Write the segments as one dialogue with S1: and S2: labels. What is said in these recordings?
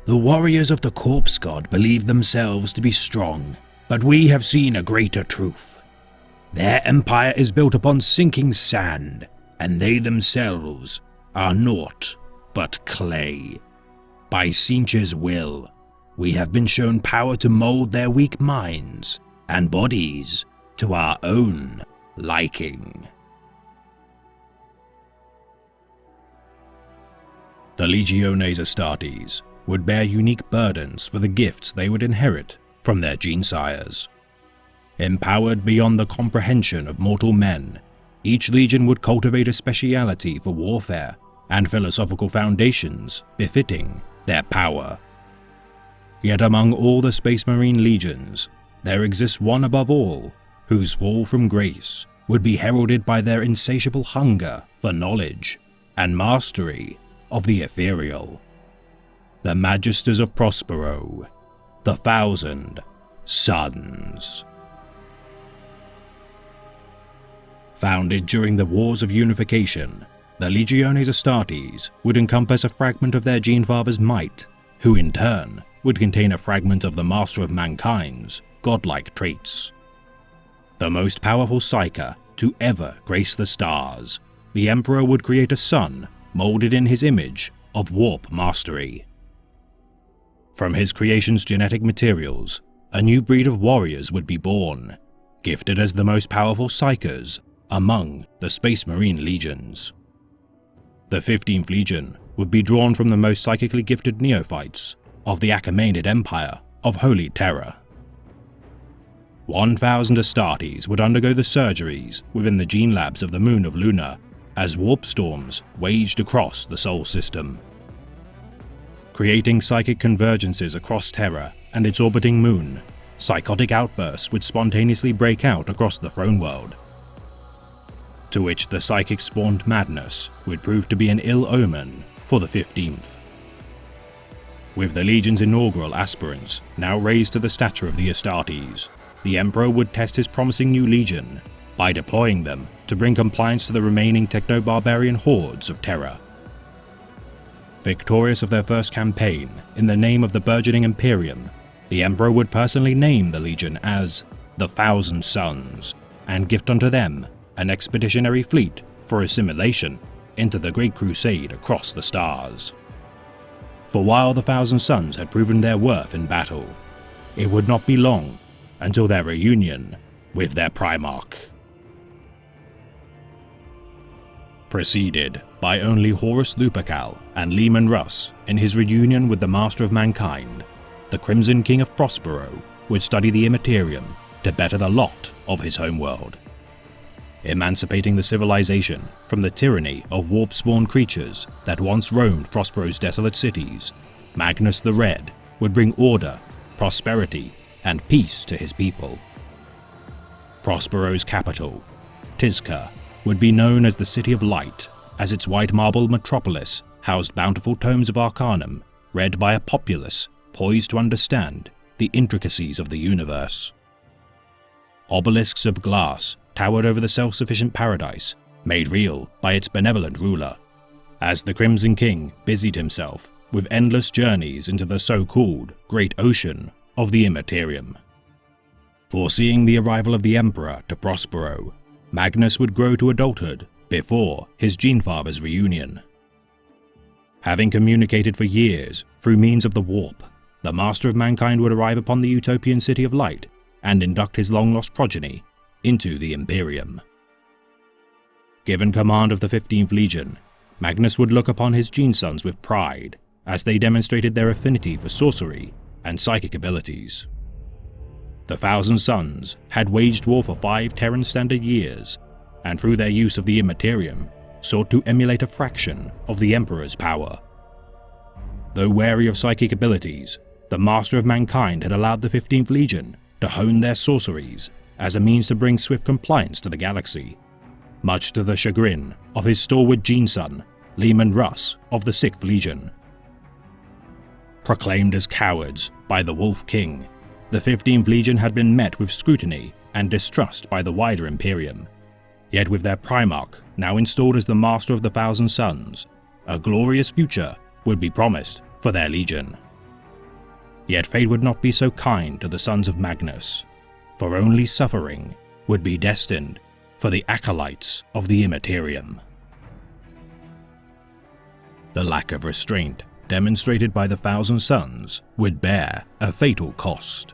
S1: The warriors of the Corpse God believe themselves to be strong, but we have seen a greater truth. Their empire is built upon sinking sand, and they themselves are naught but clay. By Tzeentch's will, we have been shown power to mold their weak minds and bodies to our own liking. The Legiones Astartes would bear unique burdens for the gifts they would inherit from their gene-sires. Empowered beyond the comprehension of mortal men, each legion would cultivate a speciality for warfare and philosophical foundations befitting their power. Yet among all the Space Marine legions, there exists one above all, whose fall from grace would be heralded by their insatiable hunger for knowledge and mastery of the ethereal. The Magisters of Prospero, the Thousand Sons. Founded during the Wars of Unification, the Legiones Astartes would encompass a fragment of their Gene-Father's might, who in turn would contain a fragment of the Master of Mankind's godlike traits. The most powerful Psyker to ever grace the stars, the Emperor would create a son molded in his image of warp mastery. From his creation's genetic materials, a new breed of warriors would be born, gifted as the most powerful Psykers among the Space Marine legions. The 15th Legion would be drawn from the most psychically gifted neophytes of the Achaemenid Empire of Holy Terror. 1,000 Astartes would undergo the surgeries within the gene labs of the moon of Luna as warp storms waged across the Sol system. Creating psychic convergences across Terra and its orbiting moon, psychotic outbursts would spontaneously break out across the throne world, to which the psychic-spawned madness would prove to be an ill omen for the 15th. With the Legion's inaugural aspirants now raised to the stature of the Astartes, the Emperor would test his promising new legion by deploying them to bring compliance to the remaining techno-barbarian hordes of Terra. Victorious of their first campaign in the name of the burgeoning Imperium, the Emperor would personally name the Legion as the Thousand Sons and gift unto them an expeditionary fleet for assimilation into the Great Crusade across the stars. For while the Thousand Sons had proven their worth in battle, it would not be long until their reunion with their Primarch. Preceded by only Horus Lupercal and Leman Russ in his reunion with the Master of Mankind, the Crimson King of Prospero would study the Immaterium to better the lot of his homeworld. Emancipating the civilization from the tyranny of warp-spawned creatures that once roamed Prospero's desolate cities, Magnus the Red would bring order, prosperity, and peace to his people. Prospero's capital, Tizca, would be known as the City of Light, as its white marble metropolis housed bountiful tomes of Arcanum, read by a populace poised to understand the intricacies of the universe. Obelisks of glass towered over the self-sufficient paradise, made real by its benevolent ruler, as the Crimson King busied himself with endless journeys into the so-called Great Ocean of the Immaterium. Foreseeing the arrival of the Emperor to Prospero, Magnus would grow to adulthood before his Gene-Father's reunion. Having communicated for years through means of the warp, the Master of Mankind would arrive upon the utopian City of Light and induct his long-lost progeny into the Imperium. Given command of the 15th Legion, Magnus would look upon his gene-sons with pride as they demonstrated their affinity for sorcery and psychic abilities. The Thousand Sons had waged war for 5 Terran Standard years, and through their use of the Immaterium, sought to emulate a fraction of the Emperor's power. Though wary of psychic abilities, the Master of Mankind had allowed the 15th Legion to hone their sorceries as a means to bring swift compliance to the galaxy, much to the chagrin of his stalwart gene-son, Leman Russ of the 6th Legion. Proclaimed as cowards by the Wolf King, the 15th Legion had been met with scrutiny and distrust by the wider Imperium. Yet with their Primarch now installed as the Master of the Thousand Sons, a glorious future would be promised for their Legion. Yet fate would not be so kind to the sons of Magnus, for only suffering would be destined for the acolytes of the Immaterium. The lack of restraint demonstrated by the Thousand Sons would bear a fatal cost.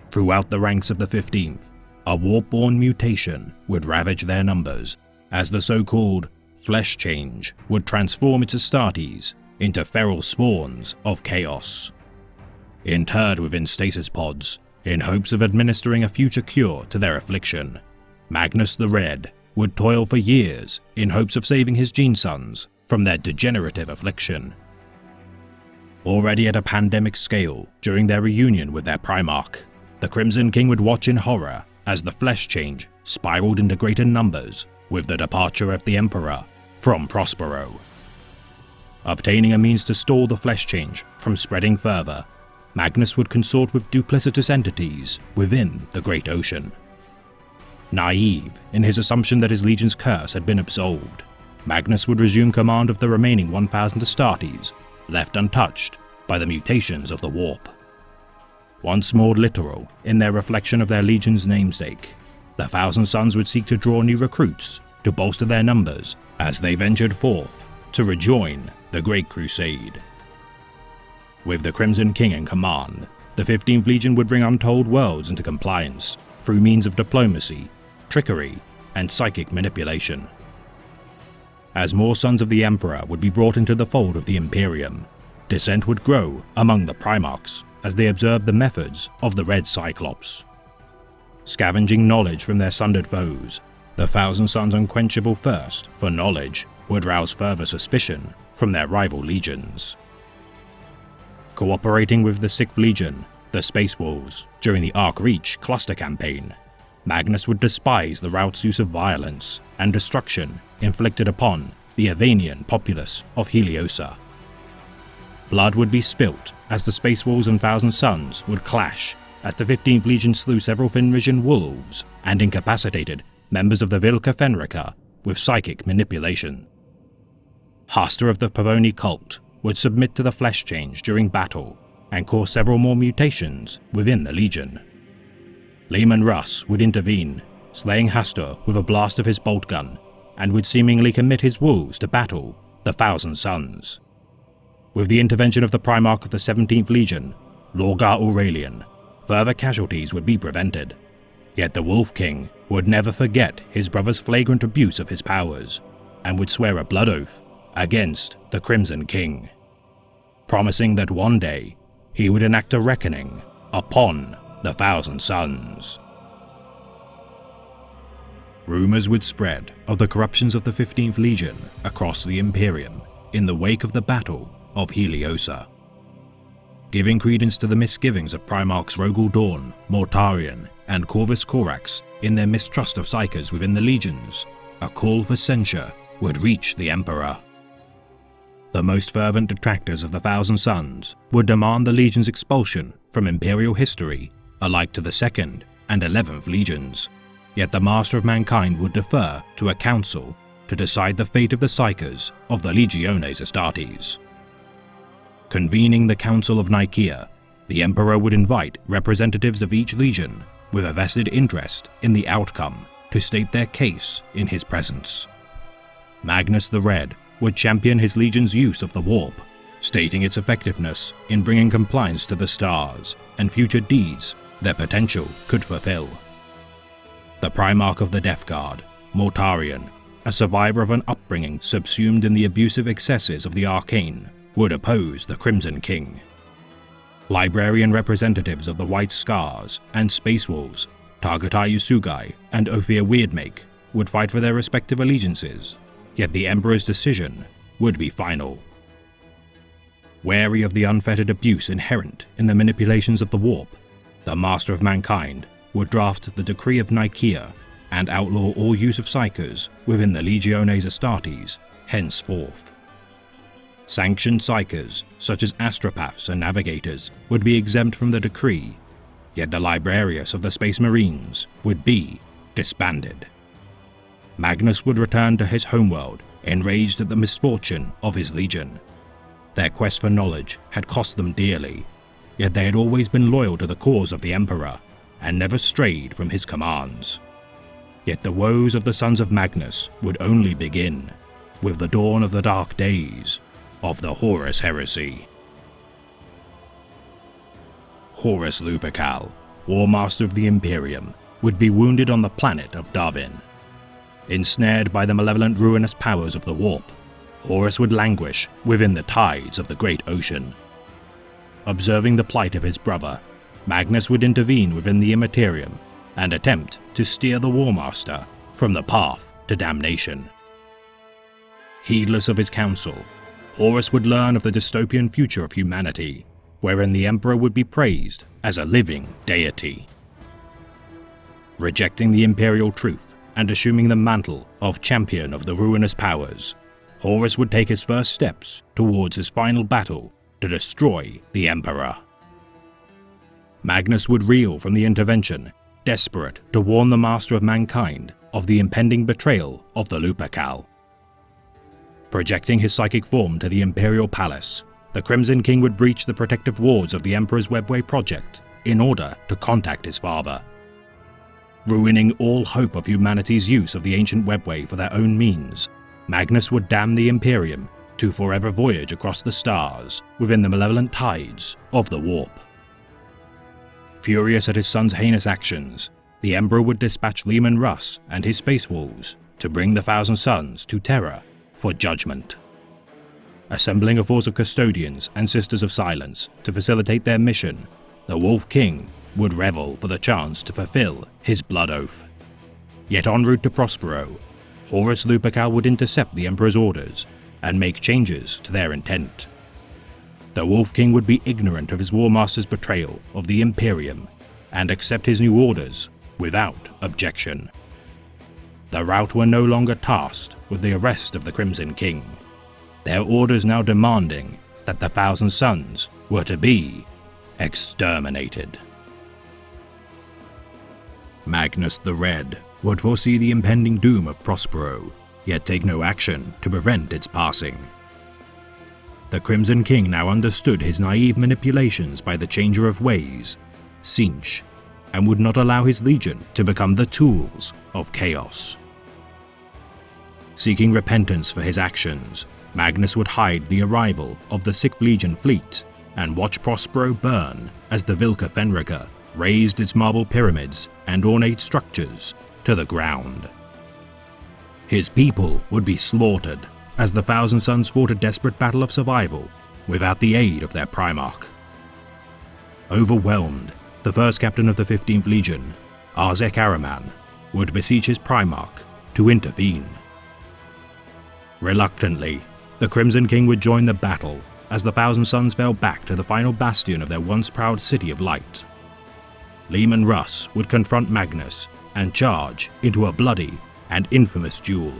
S1: Throughout the ranks of the 15th, a warp-born mutation would ravage their numbers, as the so-called Flesh Change would transform its Astartes into feral spawns of chaos. Interred within stasis pods, in hopes of administering a future cure to their affliction, Magnus the Red would toil for years in hopes of saving his gene sons from their degenerative affliction. Already at a pandemic scale during their reunion with their Primarch, the Crimson King would watch in horror as the Flesh Change spiraled into greater numbers with the departure of the Emperor from Prospero. Obtaining a means to stall the Flesh Change from spreading further, Magnus would consort with duplicitous entities within the Great Ocean. Naive in his assumption that his legion's curse had been absolved, Magnus would resume command of the remaining 1,000 Astartes, left untouched by the mutations of the warp. Once more literal in their reflection of their legion's namesake, the Thousand Sons would seek to draw new recruits to bolster their numbers as they ventured forth to rejoin the Great Crusade. With the Crimson King in command, the 15th Legion would bring untold worlds into compliance through means of diplomacy, trickery, and psychic manipulation. As more sons of the Emperor would be brought into the fold of the Imperium, dissent would grow among the Primarchs as they observed the methods of the Red Cyclops. Scavenging knowledge from their sundered foes, the Thousand Sons' unquenchable thirst for knowledge would rouse further suspicion from their rival legions. Cooperating with the 6th Legion, the Space Wolves, during the Arc Reach cluster campaign, Magnus would despise the route's use of violence and destruction inflicted upon the Evanian populace of Heliosa. Blood would be spilt as the Space Wolves and Thousand Sons would clash as the 15th Legion slew several Fenrisian wolves and incapacitated members of the Vilca Fenrica with psychic manipulation. Hasta of the Pavoni cult would submit to the Flesh Change during battle and cause several more mutations within the Legion. Leman Russ would intervene, slaying Hastur with a blast of his bolt gun, and would seemingly commit his wolves to battle the Thousand Sons. With the intervention of the Primarch of the 17th Legion, Lorgar Aurelian, further casualties would be prevented. Yet the Wolf King would never forget his brother's flagrant abuse of his powers, and would swear a blood oath against the Crimson King, promising that one day he would enact a reckoning upon the Thousand Sons. Rumors would spread of the corruptions of the 15th Legion across the Imperium in the wake of the Battle of Heliosa. Giving credence to the misgivings of Primarchs Rogel Dorn, Mortarion, and Corvus Corax in their mistrust of Psykers within the legions, a call for censure would reach the Emperor. The most fervent detractors of the Thousand Sons would demand the Legion's expulsion from Imperial history, alike to the 2nd and 11th Legions, yet the Master of Mankind would defer to a council to decide the fate of the Psykers of the Legiones Astartes. Convening the Council of Nicaea, the Emperor would invite representatives of each legion with a vested interest in the outcome to state their case in his presence. Magnus the Red would champion his legion's use of the warp, stating its effectiveness in bringing compliance to the stars and future deeds their potential could fulfill. The Primarch of the Death Guard, Mortarion, a survivor of an upbringing subsumed in the abusive excesses of the arcane, would oppose the Crimson King. Librarian representatives of the White Scars and Space Wolves, Targatai Usugai and Ophir Weirdmake, would fight for their respective allegiances, yet the Emperor's decision would be final. Wary of the unfettered abuse inherent in the manipulations of the warp, the Master of Mankind would draft the Decree of Nicaea and outlaw all use of Psykers within the Legiones Astartes henceforth. Sanctioned Psykers, such as astropaths and navigators, would be exempt from the decree, yet the Librarius of the Space Marines would be disbanded. Magnus would return to his homeworld, enraged at the misfortune of his legion. Their quest for knowledge had cost them dearly, yet they had always been loyal to the cause of the Emperor and never strayed from his commands. Yet the woes of the sons of Magnus would only begin with the dawn of the dark days of the Horus Heresy. Horus Lupercal, War Master of the Imperium, would be wounded on the planet of Darwin. Ensnared by the malevolent ruinous powers of the Warp, Horus would languish within the tides of the Great Ocean. Observing the plight of his brother, Magnus would intervene within the Immaterium and attempt to steer the War Master from the path to damnation. Heedless of his counsel, Horus would learn of the dystopian future of humanity, wherein the Emperor would be praised as a living deity. Rejecting the imperial truth and assuming the mantle of champion of the ruinous powers, Horus would take his first steps towards his final battle to destroy the Emperor. Magnus would reel from the intervention, desperate to warn the Master of Mankind of the impending betrayal of the Lupercal. Projecting his psychic form to the Imperial Palace, the Crimson King would breach the protective wards of the Emperor's Webway project in order to contact his father. Ruining all hope of humanity's use of the ancient Webway for their own means, Magnus would damn the Imperium to forever voyage across the stars within the malevolent tides of the Warp. Furious at his son's heinous actions, the Emperor would dispatch Leman Russ and his Space Wolves to bring the Thousand Sons to Terra for judgment. Assembling a force of custodians and Sisters of Silence to facilitate their mission, the Wolf King would revel for the chance to fulfill his blood oath. Yet en route to Prospero, Horus Lupercal would intercept the Emperor's orders and make changes to their intent. The Wolf King would be ignorant of his War Master's betrayal of the Imperium and accept his new orders without objection. The Rout were no longer tasked with the arrest of the Crimson King, their orders now demanding that the Thousand Sons were to be exterminated. Magnus the Red would foresee the impending doom of Prospero, yet take no action to prevent its passing. The Crimson King now understood his naive manipulations by the Changer of Ways, Tzeentch, and would not allow his legion to become the tools of chaos. Seeking repentance for his actions, Magnus would hide the arrival of the 6th Legion fleet and watch Prospero burn as the Vilca Fenrica raised its marble pyramids and ornate structures to the ground. His people would be slaughtered as the Thousand Sons fought a desperate battle of survival without the aid of their Primarch. Overwhelmed, the first captain of the 15th Legion, Arzek Ahriman, would beseech his Primarch to intervene. Reluctantly, the Crimson King would join the battle as the Thousand Sons fell back to the final bastion of their once proud City of Light. Leman Russ would confront Magnus and charge into a bloody and infamous duel.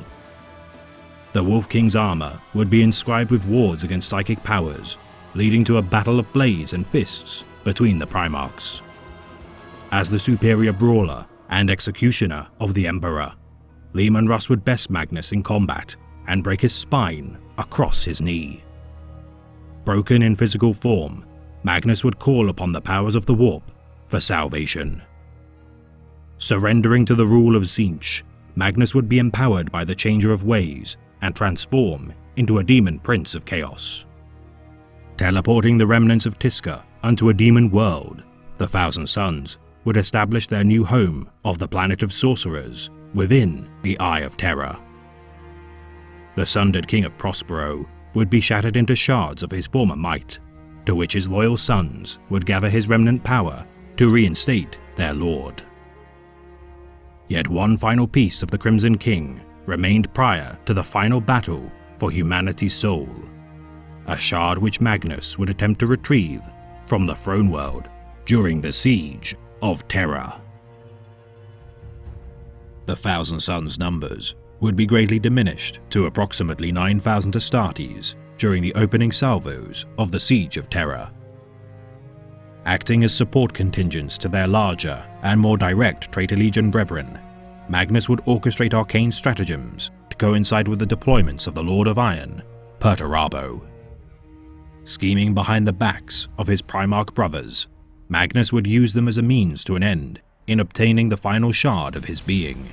S1: The Wolf King's armor would be inscribed with wards against psychic powers, leading to a battle of blades and fists between the Primarchs. As the superior brawler and executioner of the Emperor, Leman Russ would best Magnus in combat and break his spine across his knee. Broken in physical form, Magnus would call upon the powers of the Warp for salvation. Surrendering to the rule of Tzeentch, Magnus would be empowered by the Changer of Ways and transform into a demon prince of chaos. Teleporting the remnants of Tizca unto a demon world, the Thousand Sons would establish their new home of the planet of sorcerers within the Eye of Terror. The sundered king of Prospero would be shattered into shards of his former might, to which his loyal sons would gather his remnant power to reinstate their lord. Yet one final piece of the Crimson King remained prior to the final battle for humanity's soul, a shard which Magnus would attempt to retrieve from the Throne World during the Siege of Terra. The Thousand Sons' numbers would be greatly diminished to approximately 9,000 Astartes during the opening salvos of the Siege of Terra. Acting as support contingents to their larger and more direct Traitor Legion brethren, Magnus would orchestrate arcane stratagems to coincide with the deployments of the Lord of Iron, Perturabo. Scheming behind the backs of his Primarch brothers, Magnus would use them as a means to an end in obtaining the final shard of his being.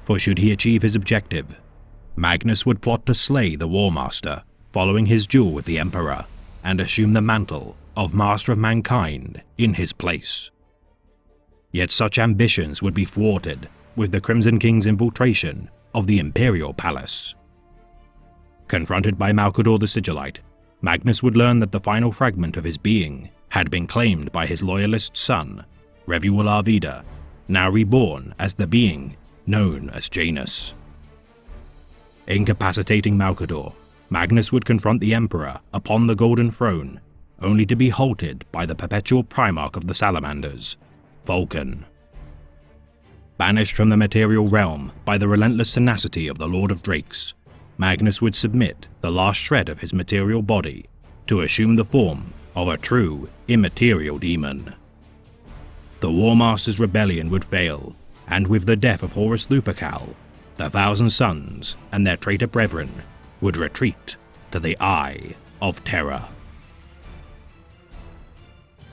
S1: For should he achieve his objective, Magnus would plot to slay the War Master following his duel with the Emperor, and assume the mantle of Master of Mankind in his place. Yet such ambitions would be thwarted with the Crimson King's infiltration of the Imperial Palace. Confronted by Malcador the Sigillite, Magnus would learn that the final fragment of his being had been claimed by his loyalist son, Revuel Arvida, now reborn as the being known as Janus. Incapacitating Malcador, Magnus would confront the Emperor upon the Golden Throne, only to be halted by the perpetual Primarch of the Salamanders, Vulcan. Banished from the material realm by the relentless tenacity of the Lord of Drakes, Magnus would submit the last shred of his material body to assume the form of a true, immaterial demon. The War Master's rebellion would fail, and with the death of Horus Lupercal, the Thousand Sons and their traitor brethren would retreat to the Eye of Terror.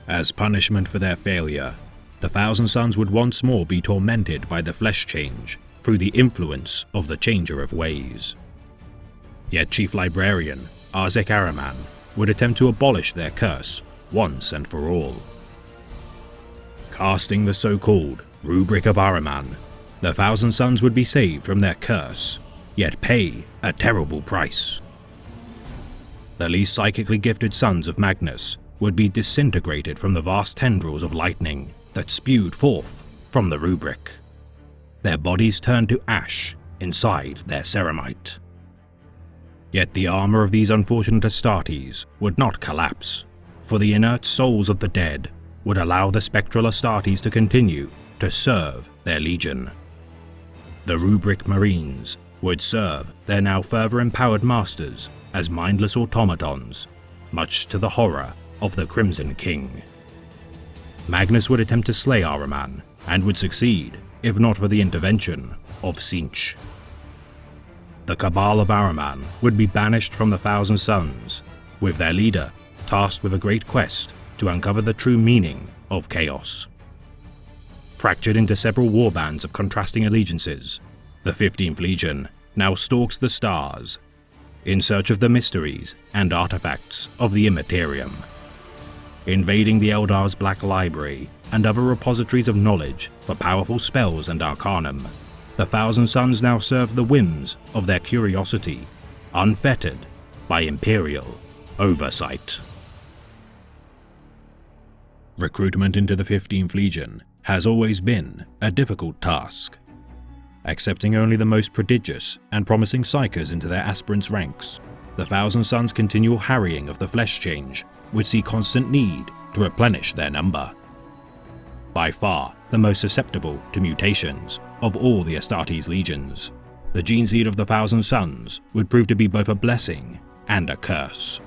S1: As punishment for their failure, the Thousand Sons would once more be tormented by the flesh change through the influence of the Changer of Ways. Yet Chief Librarian Arzek Ahriman would attempt to abolish their curse once and for all. Casting the so-called Rubric of Ahriman, the Thousand Sons would be saved from their curse, yet pay a terrible price. The least psychically gifted sons of Magnus would be disintegrated from the vast tendrils of lightning that spewed forth from the rubric, their bodies turned to ash inside their ceramite. Yet the armor of these unfortunate Astartes would not collapse, for the inert souls of the dead would allow the spectral Astartes to continue to serve their legion. The rubric Marines would serve their now further empowered masters as mindless automatons, much to the horror of the Crimson King. Magnus would attempt to slay Ahriman, and would succeed, if not for the intervention of Tzeentch. The Cabal of Ahriman would be banished from the Thousand Sons, with their leader tasked with a great quest to uncover the true meaning of chaos. Fractured into several warbands of contrasting allegiances, the 15th Legion now stalks the stars, in search of the mysteries and artifacts of the Immaterium. Invading the Eldar's Black Library and other repositories of knowledge for powerful spells and arcanum, the Thousand Sons now serve the whims of their curiosity, unfettered by Imperial oversight. Recruitment into the 15th Legion has always been a difficult task. Accepting only the most prodigious and promising psychers into their aspirants' ranks, the Thousand Sons' continual harrying of the flesh change would see constant need to replenish their number. By far the most susceptible to mutations of all the Astartes legions, the gene seed of the Thousand Sons would prove to be both a blessing and a curse.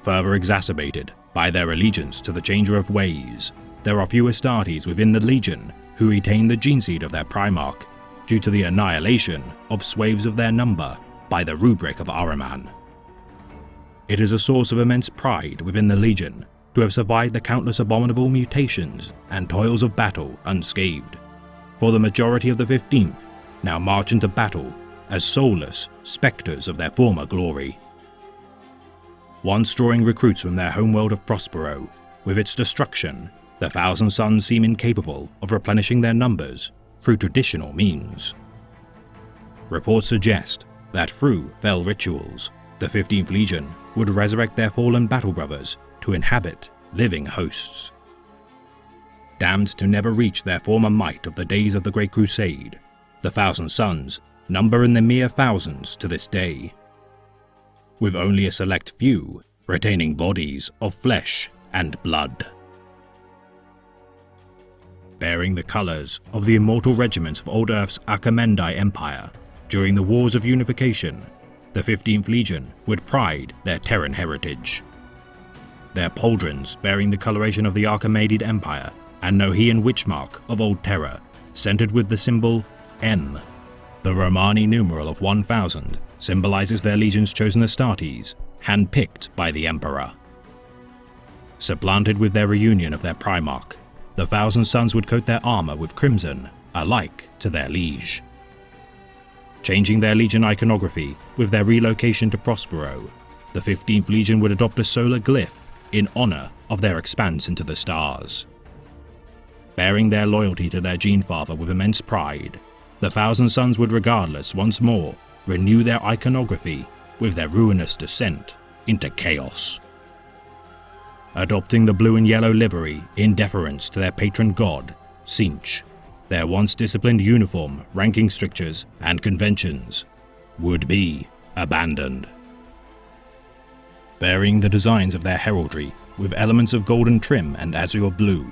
S1: Further exacerbated by their allegiance to the Changer of Ways, there are few Astartes within the Legion who retain the gene seed of their Primarch due to the annihilation of swathes of their number by the Rubric of Ahriman. It is a source of immense pride within the Legion to have survived the countless abominable mutations and toils of battle unscathed, for the majority of the 15th now march into battle as soulless spectres of their former glory. Once drawing recruits from their homeworld of Prospero, with its destruction, the Thousand Sons seem incapable of replenishing their numbers through traditional means. Reports suggest that through fell rituals, the 15th Legion would resurrect their fallen battle brothers to inhabit living hosts. Damned to never reach their former might of the days of the Great Crusade, the Thousand Sons number in the mere thousands to this day, with only a select few retaining bodies of flesh and blood. Bearing the colours of the immortal regiments of Old Earth's Achaemenid Empire during the Wars of Unification, the 15th Legion would pride their Terran heritage. Their pauldrons bearing the coloration of the Achaemenid Empire and Nohian witchmark of Old Terra, centered with the symbol M. The Romani numeral of 1000 symbolizes their legion's chosen Astartes, handpicked by the Emperor. Supplanted with their reunion of their Primarch, the Thousand Sons would coat their armor with crimson, alike to their liege. Changing their Legion iconography with their relocation to Prospero, the 15th Legion would adopt a solar glyph in honor of their expanse into the stars. Bearing their loyalty to their Genefather with immense pride, the Thousand Sons would regardless once more renew their iconography with their ruinous descent into chaos. Adopting the blue and yellow livery in deference to their patron god, Tzeentch, their once disciplined uniform, ranking strictures, and conventions would be abandoned. Varying the designs of their heraldry with elements of golden trim and azure blue,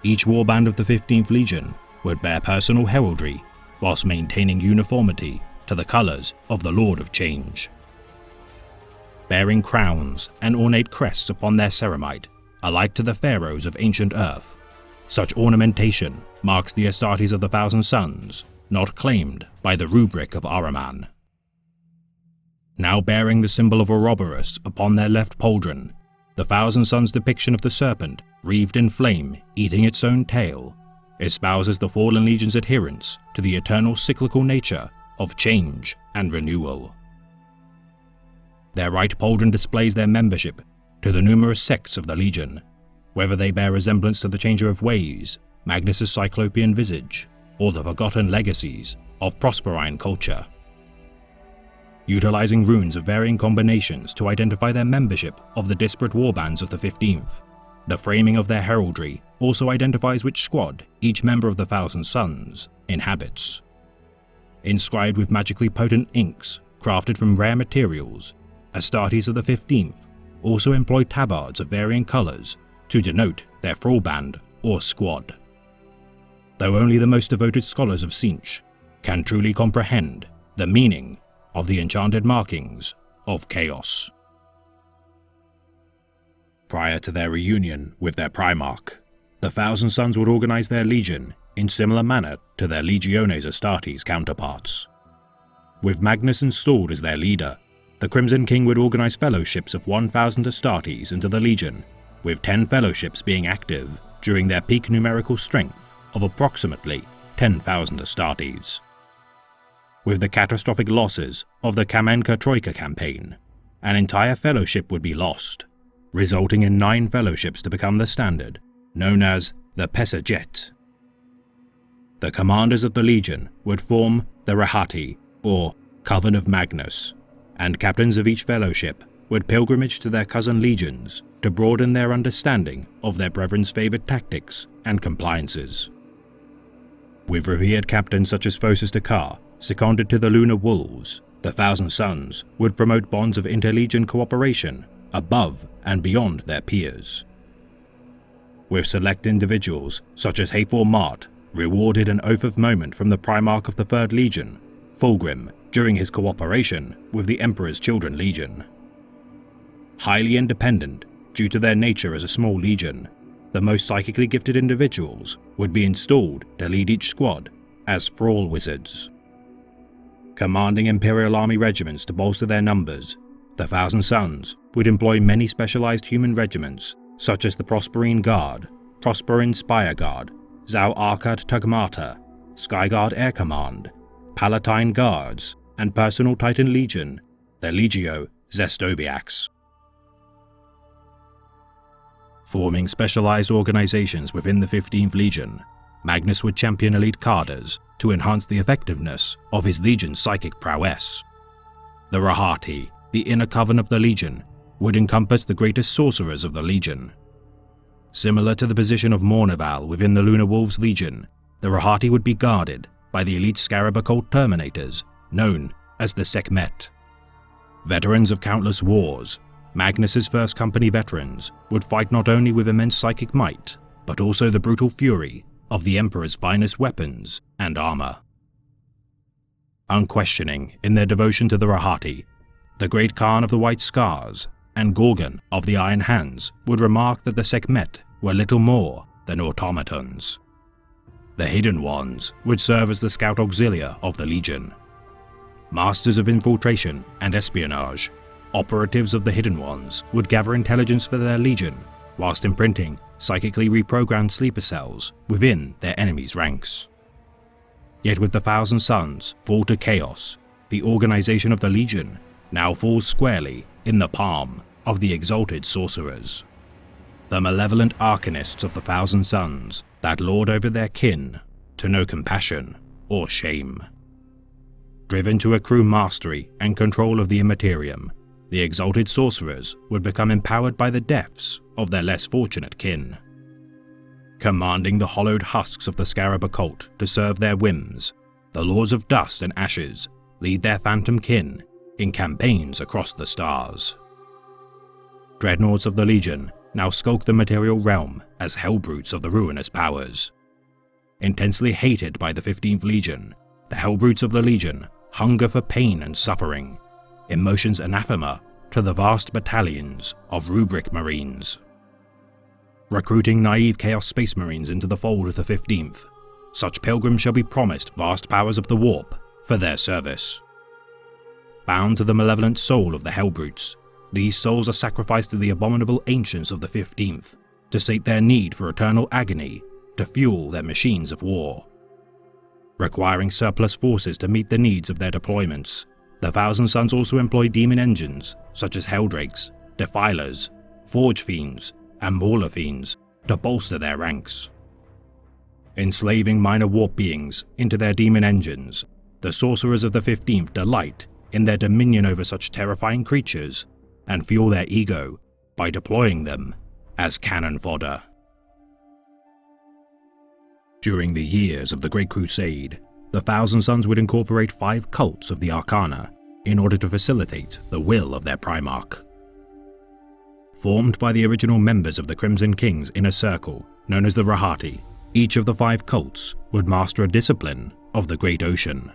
S1: each warband of the 15th Legion would bear personal heraldry whilst maintaining uniformity to the colours of the Lord of Change. Bearing crowns and ornate crests upon their ceramite, alike to the pharaohs of ancient Earth, such ornamentation marks the Astartes of the Thousand Sons, not claimed by the rubric of Ahriman. Now bearing the symbol of Ouroboros upon their left pauldron, the Thousand Sons' depiction of the serpent, wreathed in flame, eating its own tail, espouses the Fallen Legion's adherence to the eternal cyclical nature of change and renewal. Their right pauldron displays their membership to the numerous sects of the Legion, whether they bear resemblance to the Changer of Ways, Magnus's Cyclopean visage, or the forgotten legacies of Prosperine culture. Utilizing runes of varying combinations to identify their membership of the disparate warbands of the 15th, the framing of their heraldry also identifies which squad each member of the Thousand Sons inhabits. Inscribed with magically potent inks crafted from rare materials, Astartes of the 15th also employ tabards of varying colours to denote their thrall band or squad. Though only the most devoted scholars of Tzeentch can truly comprehend the meaning of the enchanted markings of chaos. Prior to their reunion with their Primarch, the Thousand Sons would organize their legion in similar manner to their Legiones Astartes counterparts. With Magnus installed as their leader, the Crimson King would organize fellowships of 1,000 Astartes into the legion, with 10 fellowships being active during their peak numerical strength of approximately 10,000 Astartes. With the catastrophic losses of the Kamenka Troika campaign, an entire fellowship would be lost, resulting in 9 fellowships to become the standard, known as the Pesajet. The commanders of the legion would form the Rahati, or Coven of Magnus, and captains of each fellowship would pilgrimage to their cousin legions to broaden their understanding of their brethren's favoured tactics and compliances. With revered captains such as Phocis Dakar seconded to the Lunar Wolves, the Thousand Sons would promote bonds of interlegion cooperation above and beyond their peers. With select individuals such as Hathor Mart rewarded an oath of moment from the Primarch of the 3rd Legion, Fulgrim, during his cooperation with the Emperor's Children Legion. Highly independent due to their nature as a small legion, the most psychically gifted individuals would be installed to lead each squad as thrall wizards. Commanding Imperial Army regiments to bolster their numbers, the Thousand Sons would employ many specialized human regiments such as the Prosperine Guard, Prosperine Spire Guard, Zau Arkad Tugmata, Skyguard Air Command, Palatine Guards, and personal Titan Legion, the Legio Zestobiacs. Forming specialized organizations within the 15th Legion, Magnus would champion elite cadres to enhance the effectiveness of his legion's psychic prowess. The Rahati, the inner coven of the legion, would encompass the greatest sorcerers of the legion. Similar to the position of Mournival within the Lunar Wolves Legion, the Rahati would be guarded by the elite Scarab occult Terminators, known as the Sekhmet. Veterans of countless wars, Magnus's First Company veterans would fight not only with immense psychic might, but also the brutal fury of the Emperor's finest weapons and armor. Unquestioning in their devotion to the Rahati, the Great Khan of the White Scars and Gorgon of the Iron Hands would remark that the Sekhmet were little more than automatons. The Hidden Ones would serve as the scout auxilia of the Legion. Masters of infiltration and espionage, Operatives of the Hidden Ones would gather intelligence for their legion, whilst imprinting psychically reprogrammed sleeper cells within their enemies' ranks. Yet with the Thousand Suns fall to chaos, the organization of the Legion now falls squarely in the palm of the Exalted Sorcerers, the malevolent arcanists of the Thousand Suns that lord over their kin to no compassion or shame. Driven to accrue mastery and control of the Immaterium, the Exalted Sorcerers would become empowered by the deaths of their less fortunate kin. Commanding the hollowed husks of the Scarab Occult to serve their whims, the Lords of Dust and Ashes lead their phantom kin in campaigns across the stars. Dreadnoughts of the Legion now skulk the material realm as Hellbrutes of the Ruinous Powers. Intensely hated by the 15th Legion, the Hellbrutes of the Legion hunger for pain and suffering, emotions anathema to the vast battalions of Rubric Marines. Recruiting naive Chaos Space Marines into the fold of the 15th, such pilgrims shall be promised vast powers of the warp for their service. Bound to the malevolent soul of the Hellbrutes, these souls are sacrificed to the abominable ancients of the 15th to sate their need for eternal agony to fuel their machines of war. Requiring surplus forces to meet the needs of their deployments, the Thousand Suns also employ demon engines such as Helldrakes, Defilers, Forge Fiends, and Mauler Fiends to bolster their ranks. Enslaving minor warp beings into their demon engines, the Sorcerers of the 15th delight in their dominion over such terrifying creatures and fuel their ego by deploying them as cannon fodder. During the years of the Great Crusade, the Thousand Suns would incorporate 5 cults of the Arcana in order to facilitate the will of their Primarch. Formed by the original members of the Crimson King's inner circle, known as the Rahati, each of the 5 cults would master a discipline of the Great Ocean.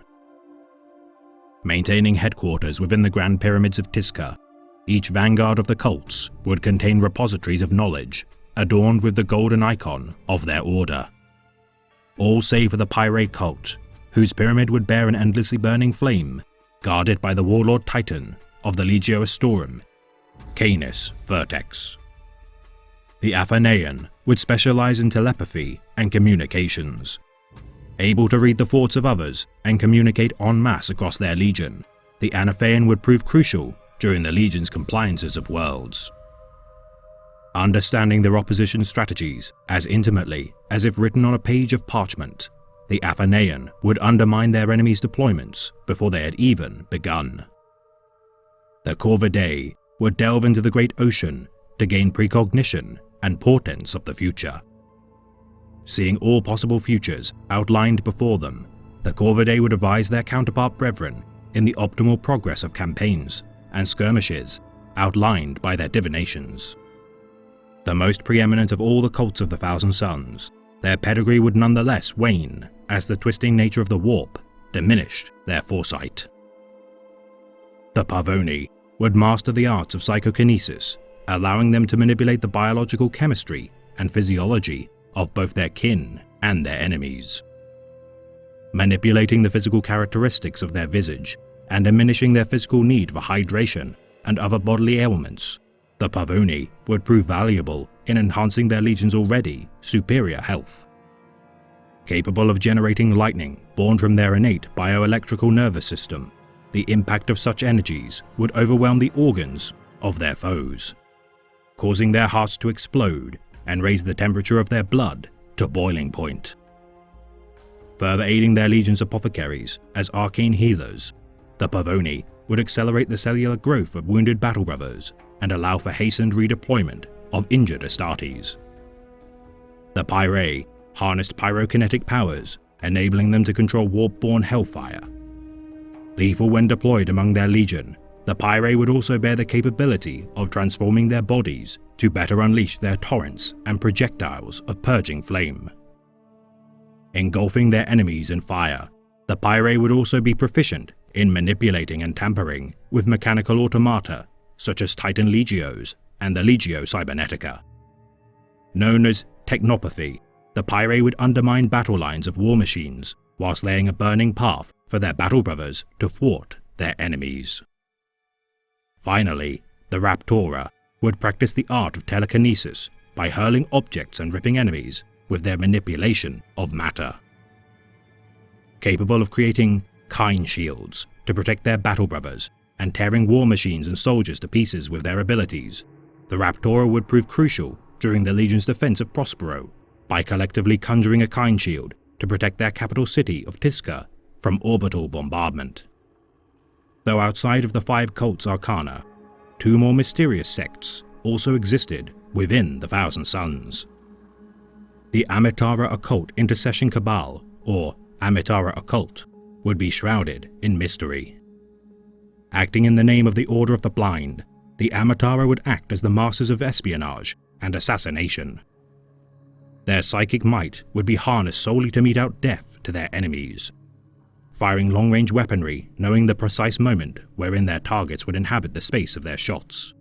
S1: Maintaining headquarters within the Grand Pyramids of Tizca, each vanguard of the cults would contain repositories of knowledge adorned with the golden icon of their order. All save for the Pyre cult, whose pyramid would bear an endlessly burning flame, guarded by the warlord titan of the Legio Astorum, Canis Vertex. The Athenaean would specialize in telepathy and communications. Able to read the thoughts of others and communicate en masse across their legion, the Anatheian would prove crucial during the Legion's compliances of worlds. Understanding their opposition strategies as intimately as if written on a page of parchment, the Athenaean would undermine their enemies' deployments before they had even begun. The Corvidae would delve into the great ocean to gain precognition and portents of the future. Seeing all possible futures outlined before them, the Corvidae would advise their counterpart brethren in the optimal progress of campaigns and skirmishes outlined by their divinations. The most preeminent of all the cults of the Thousand Suns, their pedigree would nonetheless wane as the twisting nature of the warp diminished their foresight. The Pavoni would master the arts of psychokinesis, allowing them to manipulate the biological chemistry and physiology of both their kin and their enemies. Manipulating the physical characteristics of their visage and diminishing their physical need for hydration and other bodily ailments, the Pavoni would prove valuable in enhancing their legion's already superior health. Capable of generating lightning born from their innate bioelectrical nervous system, the impact of such energies would overwhelm the organs of their foes, causing their hearts to explode and raise the temperature of their blood to boiling point. Further aiding their legion's apothecaries as arcane healers, the Pavoni would accelerate the cellular growth of wounded battle brothers and allow for hastened redeployment of injured Astartes. The Pyre harnessed pyrokinetic powers, enabling them to control warp-borne hellfire. Lethal when deployed among their legion, the Pyre would also bear the capability of transforming their bodies to better unleash their torrents and projectiles of purging flame. Engulfing their enemies in fire, the Pyre would also be proficient in manipulating and tampering with mechanical automata such as Titan Legios and the Legio Cybernetica. Known as technopathy, the Pyre would undermine battle lines of war machines whilst laying a burning path for their battle brothers to thwart their enemies. Finally, the Raptora would practice the art of telekinesis by hurling objects and ripping enemies with their manipulation of matter. Capable of creating Kine shields to protect their battle brothers and tearing war machines and soldiers to pieces with their abilities, the Raptora would prove crucial during the Legion's defense of Prospero by collectively conjuring a Kine shield to protect their capital city of Tizca from orbital bombardment. Though outside of the 5 cults arcana, 2 more mysterious sects also existed within the Thousand Sons. The Amitara Occult Intercession Cabal, or Amitara Occult, would be shrouded in mystery. Acting in the name of the Order of the Blind, the Amitara would act as the masters of espionage and assassination. Their psychic might would be harnessed solely to mete out death to their enemies, firing long-range weaponry knowing the precise moment wherein their targets would inhabit the space of their shots,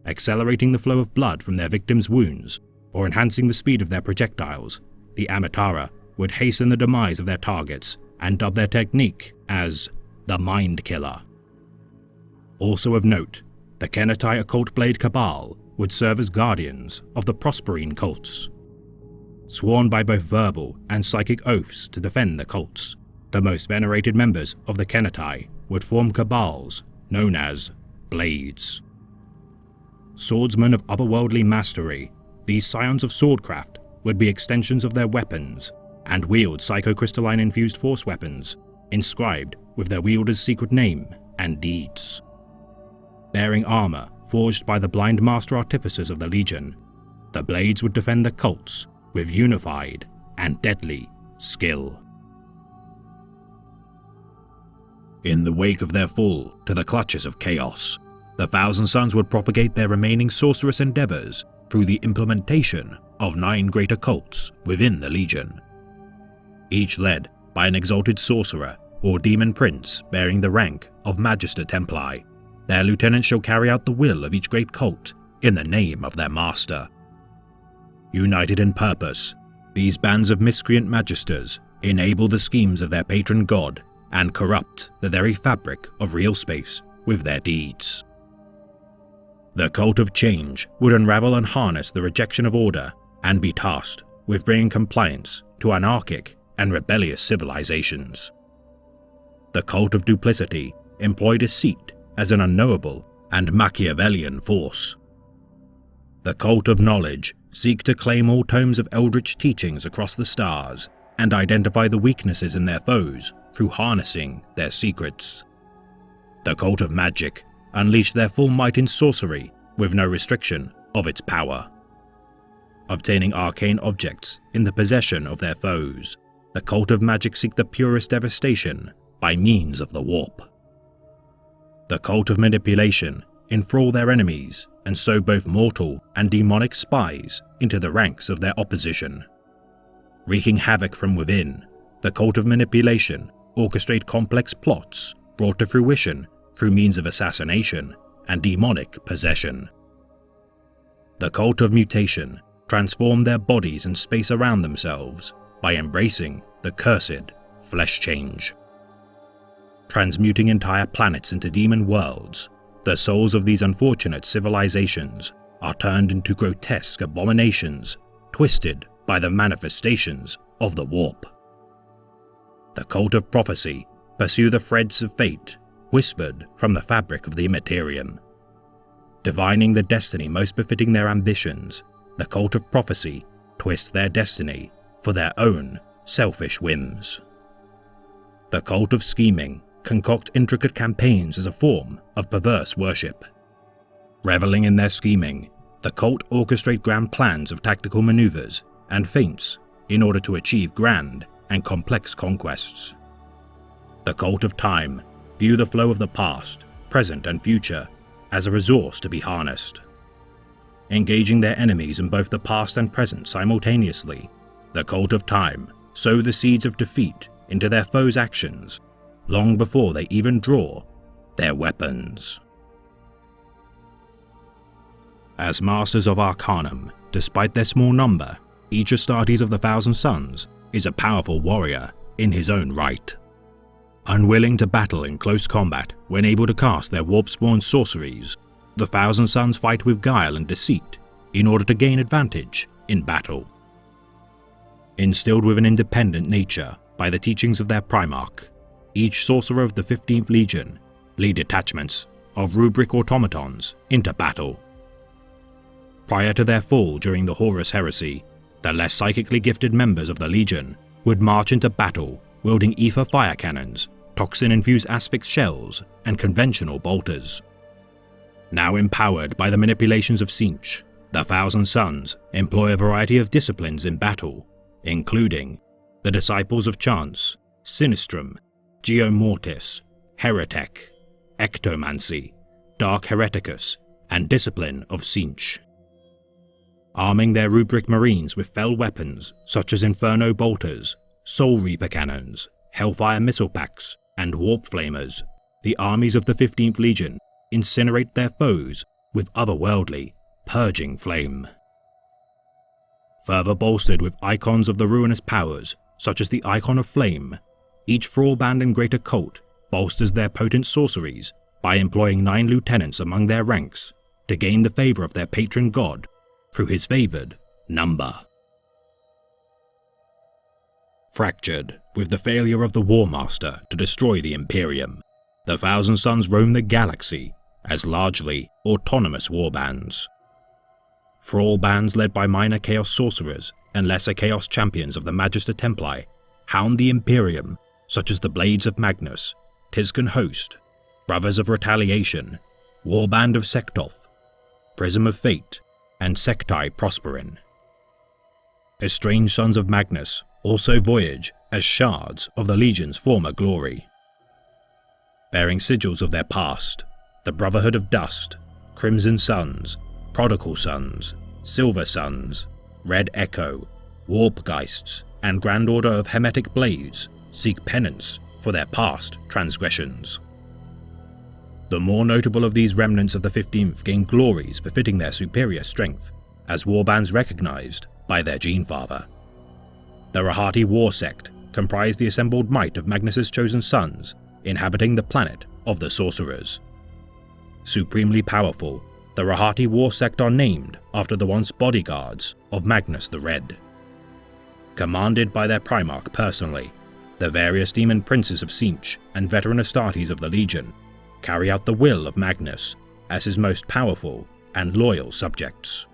S1: accelerating the flow of blood from their victims' wounds or enhancing the speed of their projectiles. The Amitara would hasten the demise of their targets and dub their technique as the Mind Killer. Also of note, the Kenetai Occult Blade Cabal would serve as guardians of the Prosperine cults. Sworn by both verbal and psychic oaths to defend the cults, the most venerated members of the Kenetai would form cabals known as Blades. Swordsmen of otherworldly mastery, these scions of swordcraft would be extensions of their weapons and wield psychocrystalline-infused force weapons inscribed with their wielder's secret name and deeds. Bearing armor forged by the blind master artificers of the Legion, the Blades would defend the cults with unified and deadly skill. In the wake of their fall to the clutches of chaos, the Thousand Sons would propagate their remaining sorcerous endeavors through the implementation of 9 greater cults within the Legion, each led by an exalted sorcerer or demon prince bearing the rank of Magister Templi. Their lieutenants shall carry out the will of each great cult in the name of their master. United in purpose, these bands of miscreant magisters enable the schemes of their patron god and corrupt the very fabric of real space with their deeds. The Cult of Change would unravel and harness the rejection of order and be tasked with bringing compliance to anarchic and rebellious civilizations. The Cult of Duplicity employ deceit as an unknowable and Machiavellian force. The Cult of Knowledge seek to claim all tomes of eldritch teachings across the stars and identify the weaknesses in their foes through harnessing their secrets. The Cult of Magic unleash their full might in sorcery with no restriction of its power. Obtaining arcane objects in the possession of their foes, the Cult of Magic seek the purest devastation by means of the warp. The Cult of Manipulation enthrall their enemies and sow both mortal and demonic spies into the ranks of their opposition. Wreaking havoc from within, the Cult of Manipulation orchestrate complex plots brought to fruition through means of assassination and demonic possession. The Cult of Mutation transform their bodies and space around themselves by embracing the cursed flesh change. Transmuting entire planets into demon worlds, the souls of these unfortunate civilizations are turned into grotesque abominations twisted by the manifestations of the warp. The Cult of Prophecy pursue the threads of fate whispered from the fabric of the Immaterium. Divining the destiny most befitting their ambitions, the Cult of Prophecy twist their destiny for their own selfish whims. The Cult of Scheming concoct intricate campaigns as a form of perverse worship. Reveling in their scheming, the cult orchestrate grand plans of tactical maneuvers and feints in order to achieve grand and complex conquests. The Cult of Time view the flow of the past, present and future as a resource to be harnessed. Engaging their enemies in both the past and present simultaneously, the Cult of Time sow the seeds of defeat into their foes' actions long before they even draw their weapons. As Masters of Arcanum, despite their small number, each Astartes of the Thousand Sons is a powerful warrior in his own right. Unwilling to battle in close combat when able to cast their warp-spawn sorceries, the Thousand Sons fight with guile and deceit in order to gain advantage in battle. Instilled with an independent nature by the teachings of their Primarch, each sorcerer of the 15th Legion lead detachments of rubric automatons into battle. Prior to their fall during the Horus Heresy, the less psychically gifted members of the Legion would march into battle wielding ether fire cannons, toxin-infused asphyx shells, and conventional bolters. Now empowered by the manipulations of Tzeentch, the Thousand Sons employ a variety of disciplines in battle, including the Disciples of Chance, Sinistrum, Geomortis, Heretic, Ectomancy, Dark Hereticus, and Discipline of Tzeentch. Arming their rubric marines with fell weapons such as Inferno bolters, Soul Reaper cannons, Hellfire missile packs, and Warp flamers, the armies of the 15th Legion incinerate their foes with otherworldly, purging flame. Further bolstered with icons of the ruinous powers, such as the Icon of Flame, each Thrall band and greater cult bolsters their potent sorceries by employing 9 lieutenants among their ranks to gain the favor of their patron god through his favored number. Fractured with the failure of the War Master to destroy the Imperium, the Thousand Sons roam the galaxy as largely autonomous warbands. Thrall bands led by minor Chaos Sorcerers and lesser Chaos Champions of the Magister Templi hound the Imperium, such as the Blades of Magnus, Tizken Host, Brothers of Retaliation, Warband of Sektoth, Prism of Fate, and Sektai Prosperin. Estranged Sons of Magnus also voyage as shards of the Legion's former glory. Bearing sigils of their past, the Brotherhood of Dust, Crimson Sons, Prodigal Sons, Silver Sons, Red Echo, Warpgeists, and Grand Order of Hermetic Blades seek penance for their past transgressions. The more notable of these remnants of the 15th gain glories befitting their superior strength, as warbands recognized by their Genefather. The Rahati War Sect comprise the assembled might of Magnus's chosen sons, inhabiting the planet of the Sorcerers. Supremely powerful, the Rahati War Sect are named after the once bodyguards of Magnus the Red. Commanded by their Primarch personally, the various demon princes of Tzeentch and veteran Astartes of the Legion carry out the will of Magnus as his most powerful and loyal subjects.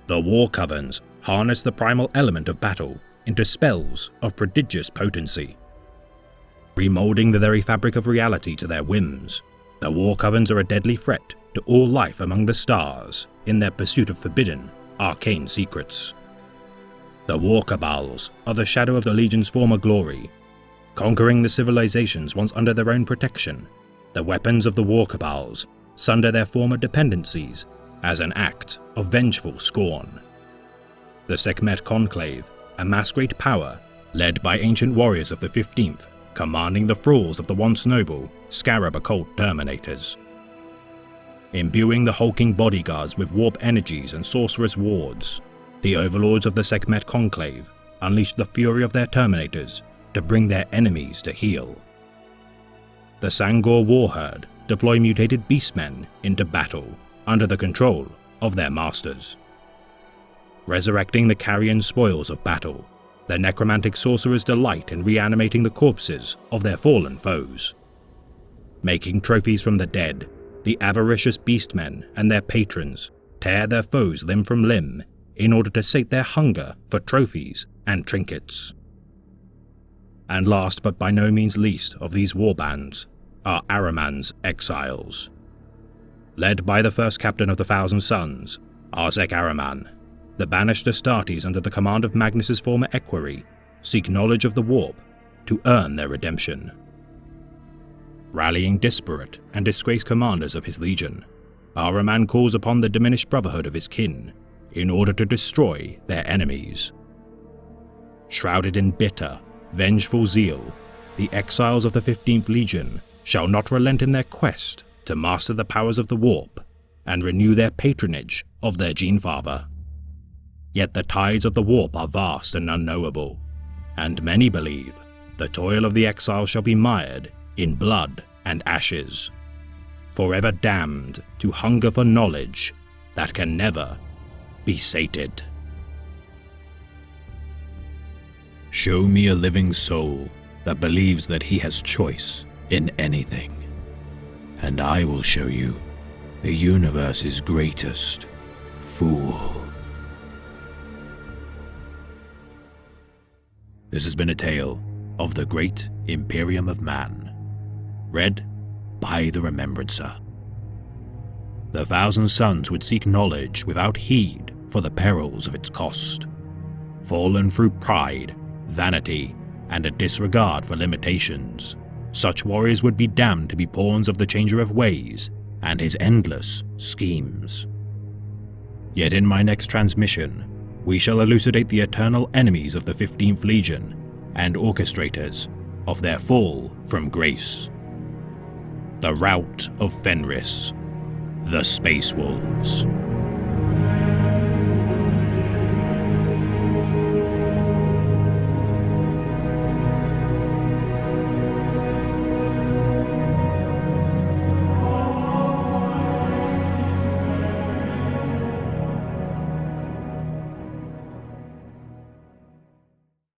S1: The War Covens harness the primal element of battle into spells of prodigious potency. Remolding the very fabric of reality to their whims, the War Covens are a deadly threat to all life among the stars in their pursuit of forbidden, arcane secrets. The War Cabals are the shadow of the Legion's former glory. Conquering the civilizations once under their own protection, the weapons of the War Cabals sunder their former dependencies as an act of vengeful scorn. The Sekhmet Conclave amass great power, led by ancient warriors of the 15th, commanding the thralls of the once noble Scarab Occult Terminators. Imbuing the hulking bodyguards with warp energies and sorcerous wards, the overlords of the Sekhmet Conclave unleash the fury of their Terminators to bring their enemies to heel. The Sangor Warherd deploy mutated beastmen into battle under the control of their masters. Resurrecting the carrion spoils of battle, the necromantic sorcerers delight in reanimating the corpses of their fallen foes. Making trophies from the dead, the avaricious beastmen and their patrons tear their foes limb from limb in order to sate their hunger for trophies and trinkets. And last but by no means least of these warbands are Ahriman's Exiles. Led by the first captain of the Thousand Sons, Arzek Ahriman, the banished Astartes under the command of Magnus's former equerry seek knowledge of the warp to earn their redemption. Rallying disparate and disgraced commanders of his legion, Ahriman calls upon the diminished brotherhood of his kin in order to destroy their enemies. Shrouded in bitter, vengeful zeal, the exiles of the 15th Legion shall not relent in their quest to master the powers of the warp and renew their patronage of their Genefather. Yet the tides of the warp are vast and unknowable, and many believe The toil of the exile shall be mired in blood and ashes, forever damned to hunger for knowledge that can never be sated. Show me a living soul that believes that he has choice in anything, and I will show you the universe's greatest fool. This has been a tale of the Great Imperium of Man, read by the Remembrancer. The thousand suns would seek knowledge without heed for the perils of its cost. Fallen through pride, vanity, and a disregard for limitations, such warriors would be damned to be pawns of the Changer of Ways and his endless schemes. Yet in my next transmission, we shall elucidate the eternal enemies of the 15th Legion and orchestrators of their fall from grace. The Rout of Fenris, the Space Wolves.